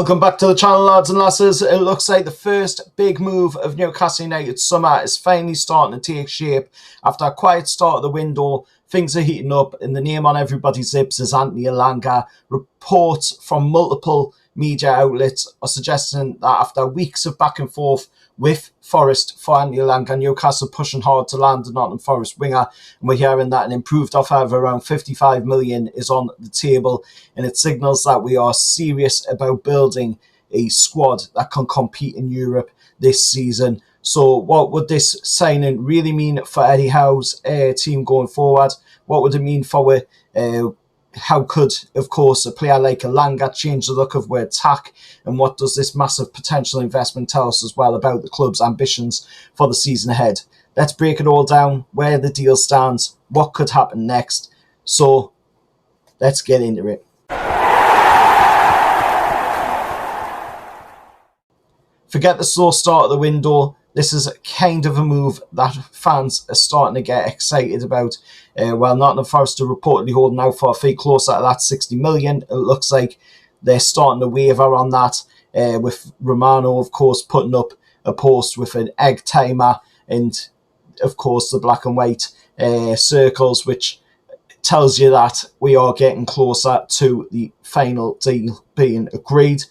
Welcome back to the channel, lads and lasses. It looks like the first big move of Newcastle United's summer is finally starting to take shape. After a quiet start of the window, things are heating up, and the name on everybody's lips is ELANGA. Reports from multiple media outlets are suggesting that after weeks of back and forth with Forest for ELANGA, Newcastle pushing hard to land the Nottingham Forest winger, and we're hearing that an improved offer of around 55 million is on the table, and it signals that we are serious about building a squad that can compete in Europe this season. So what would this signing really mean for Eddie Howe's team going forward? What would it mean for how could, of course, a player like ELANGA change the look of our attack? And what does this massive potential investment tell us as well about the club's ambitions for the season ahead? Let's break it all down, where the deal stands, what could happen next. So let's get into it. Forget the slow start of the window. This is kind of a move that fans are starting to get excited about. While Nottingham Forest are reportedly holding out for a fee closer to that 60 million, it looks like they're starting to waver on that, with Romano, of course, putting up a post with an egg timer and, of course, the black and white circles, which tells you that we are getting closer to the final deal being agreed.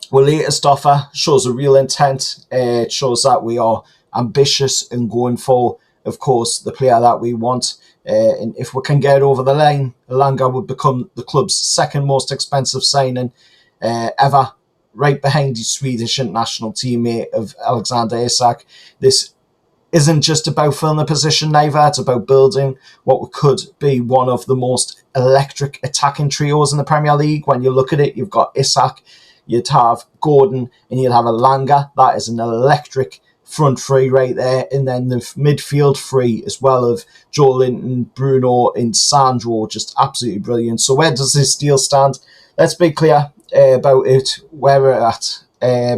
Our latest offer shows a real intent. It shows that we are ambitious in going for, of course, the player that we want. And if we can get over the line, ELANGA would become the club's second most expensive signing ever, right behind the Swedish international teammate of Alexander Isak. This isn't just about filling a position neither, it's about building what could be one of the most electric attacking trios in the Premier League. When you look at it, you've got Isak, you'd have Gordon, and you'd have ELANGA. That is an electric front three right there. And then the midfield three as well of Joe Linton, Bruno, and Sandro. Just absolutely brilliant. So where does this deal stand? Let's be clear about it, where we're at,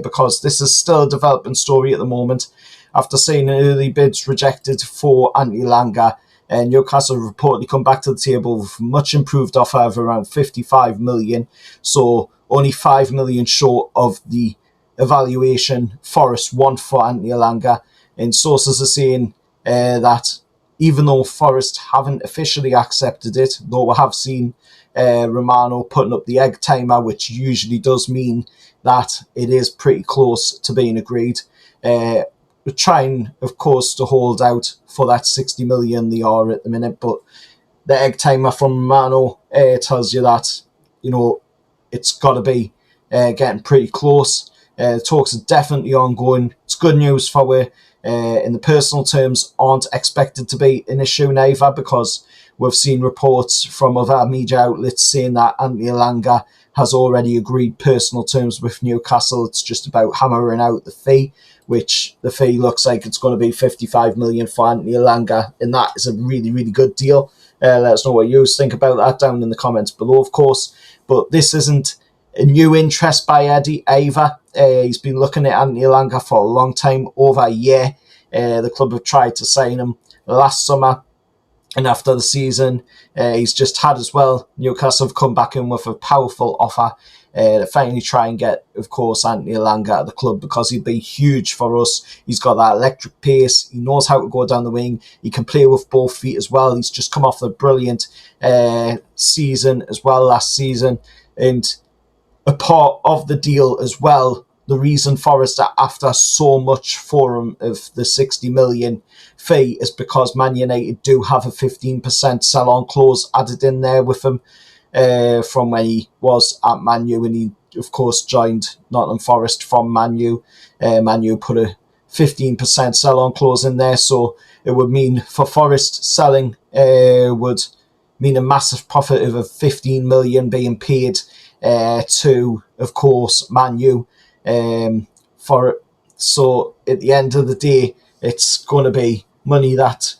because this is still a developing story at the moment. After seeing early bids rejected for ELANGA, Newcastle reportedly come back to the table with a much improved offer of around 55 million. So only 5 million short of the evaluation Forest want for ELANGA. And sources are saying that even though Forest haven't officially accepted it, though we have seen Romano putting up the egg timer, which usually does mean that it is pretty close to being agreed. We're trying, of course, to hold out for that 60 million they are at the minute, but the egg timer from Romano tells you that, you know, it's got to be getting pretty close. Talks are definitely ongoing. It's good news for we, in the personal terms, aren't expected to be an issue neither, because we've seen reports from other media outlets saying that ELANGA has already agreed personal terms with Newcastle. It's just about hammering out the fee, which the fee looks like it's going to be 55 million for ELANGA, and that is a really, really good deal. Let us know what you think about that down in the comments below, of course. But this isn't a new interest by Eddie either. He's been looking at ELANGA for a long time, over a year. The club have tried to sign him last summer, and after the season, he's just had as well. Newcastle have come back in with a powerful offer to finally try and get, of course, ELANGA at the club, because he'd be huge for us. He's got that electric pace. He knows how to go down the wing. He can play with both feet as well. He's just come off a brilliant season as well last season. And a part of the deal as well, the reason Forest are after so much for him of the 60 million fee is because Man United do have a 15% sell-on clause added in there with him from when he was at Man U, and he, of course, joined Nottingham Forest from Man U. Man U put a 15% sell-on clause in there, so it would mean for Forest selling would mean a massive profit of 15 million being paid to, of course, Man U for it. So at the end of the day, it's going to be money that,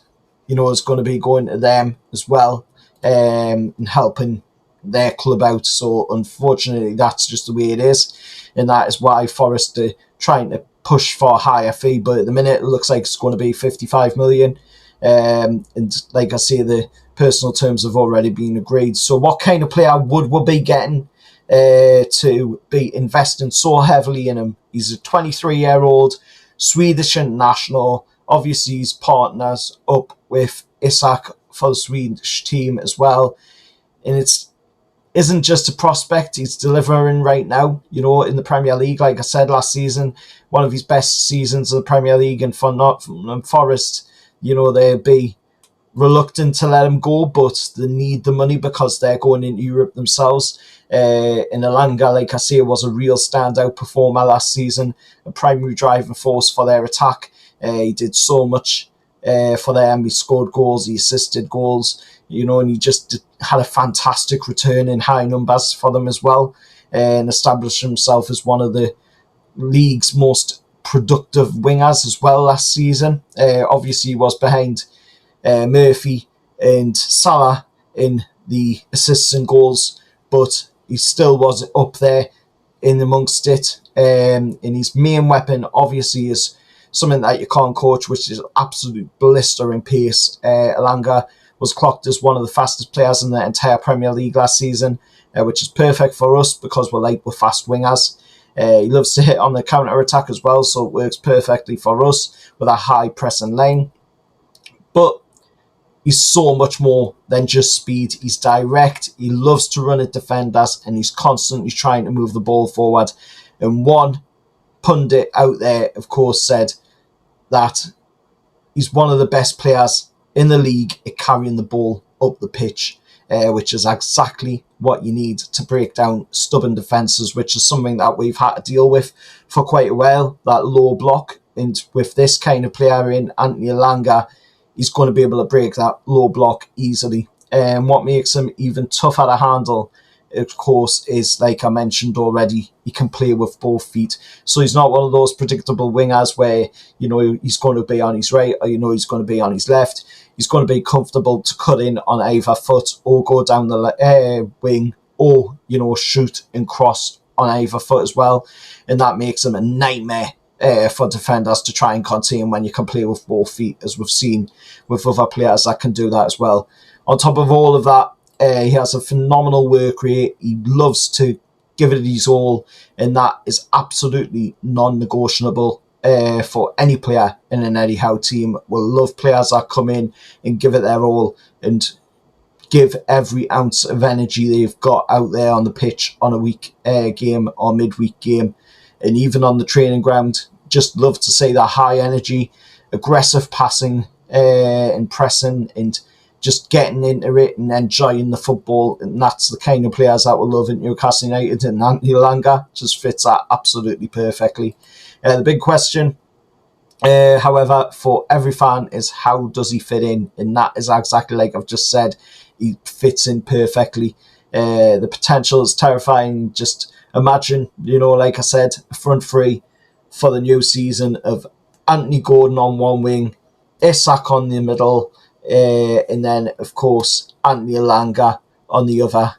you know, is going to be going to them as well, and helping their club out. So unfortunately, that's just the way it is, and that is why Forest are trying to push for a higher fee. But at the minute, it looks like it's going to be 55 million. And like I say, the personal terms have already been agreed. So what kind of player would we be getting to be investing so heavily in him. He's a 23-year-old Swedish international. Obviously, he's partners up with Isak for the Swedish team as well. And it's isn't just a prospect, he's delivering right now, in the Premier League. Like I said last season, one of his best seasons in the Premier League, and for Nottingham Forest, they'd be reluctant to let him go, but they need the money because they're going into Europe themselves. In ELANGA, like I say, was a real standout performer last season, a primary driving force for their attack. He did so much for them. He scored goals, he assisted goals, and he just had a fantastic return in high numbers for them as well, and established himself as one of the league's most productive wingers as well last season. Obviously, he was behind Murphy and Salah in the assists and goals, but he still was up there in amongst it. And his main weapon, obviously, is something that you can't coach, which is absolute blistering pace. ELANGA was clocked as one of the fastest players in the entire Premier League last season, which is perfect for us because we're light with fast wingers. He loves to hit on the counter-attack as well, so it works perfectly for us with a high pressing line. But he's so much more than just speed. He's direct, he loves to run at defenders, and he's constantly trying to move the ball forward. And one pundit out there, of course, said that he's one of the best players in the league at carrying the ball up the pitch, which is exactly what you need to break down stubborn defences, which is something that we've had to deal with for quite a while, that low block. And with this kind of player in Anthony ELANGA, he's going to be able to break that low block easily. And what makes him even tougher to handle, of course, is, like I mentioned already, he can play with both feet. So he's not one of those predictable wingers where, he's going to be on his right or, he's going to be on his left. He's going to be comfortable to cut in on either foot or go down the wing or, shoot and cross on either foot as well. And that makes him a nightmare for defenders to try and contain when you can play with both feet, as we've seen with other players that can do that as well. On top of all of that, he has a phenomenal work rate. He loves to give it his all, and that is absolutely non-negotiable for any player in an Eddie Howe team. We'll love players that come in and give it their all and give every ounce of energy they've got out there on the pitch on a week game or midweek game. And even on the training ground, just love to see that high energy, aggressive passing and pressing and just getting into it and enjoying the football. And that's the kind of players that we love at Newcastle United, and Anthony ELANGA just fits that absolutely perfectly. The big question, however, for every fan is how does he fit in? And that is exactly like I've just said. He fits in perfectly. The potential is terrifying. Just imagine, like I said, a front three for the new season of Anthony Gordon on one wing, Isak on the middle, and then, of course, Anthony ELANGA on the other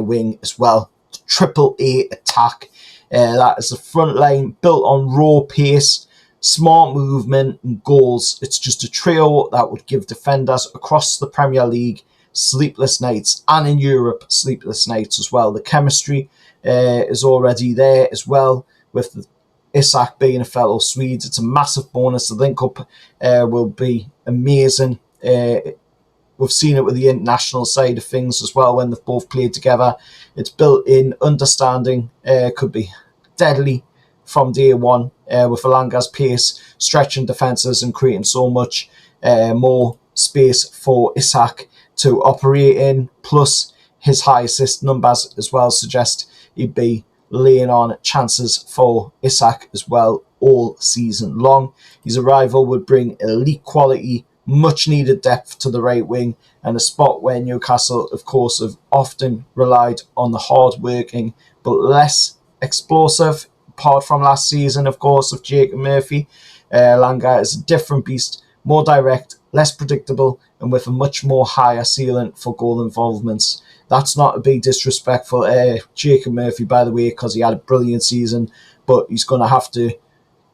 wing as well. Triple A attack. That is a front line built on raw pace, smart movement and goals. It's just a trio that would give defenders across the Premier League sleepless nights, and in Europe sleepless nights as well. The chemistry is already there as well, with Isak being a fellow Swede. It's a massive bonus. The link up will be amazing. We've seen it with the international side of things as well when they've both played together. It's built in understanding, could be deadly from day one, with ELANGA's pace, stretching defences and creating so much more space for Isak to operate in, plus his high assist numbers as well suggest he'd be laying on chances for Isak as well all season long. His arrival would bring elite quality, much needed depth to the right wing, and a spot where Newcastle, of course, have often relied on the hard-working but less explosive, apart from last season, of course, of Jacob Murphy. ELANGA is a different beast, more direct, less predictable, and with a much more higher ceiling for goal involvements. That's not to be disrespectful. Jacob Murphy, by the way, because he had a brilliant season, but he's going to have to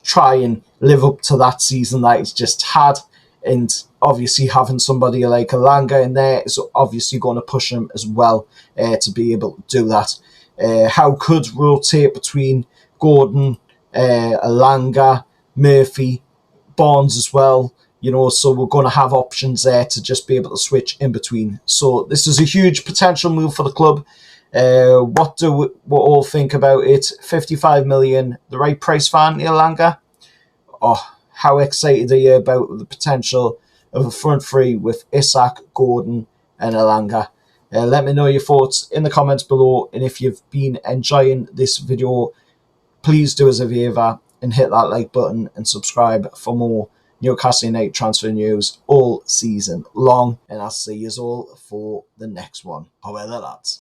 try and live up to that season that he's just had. And obviously having somebody like ELANGA in there is obviously going to push him as well to be able to do that. How could rotate between Gordon, ELANGA, Murphy, Barnes as well. So we're going to have options there to just be able to switch in between. So this is a huge potential move for the club. What do we all think about it? 55 million, the right price for Anthony ELANGA? Oh, how excited are you about the potential of a front three with Isak, Gordon, and ELANGA? Let me know your thoughts in the comments below, and if you've been enjoying this video, please do us a favour and hit that like button and subscribe for more Newcastle United transfer news all season long. And I'll see you all for the next one. However, lads.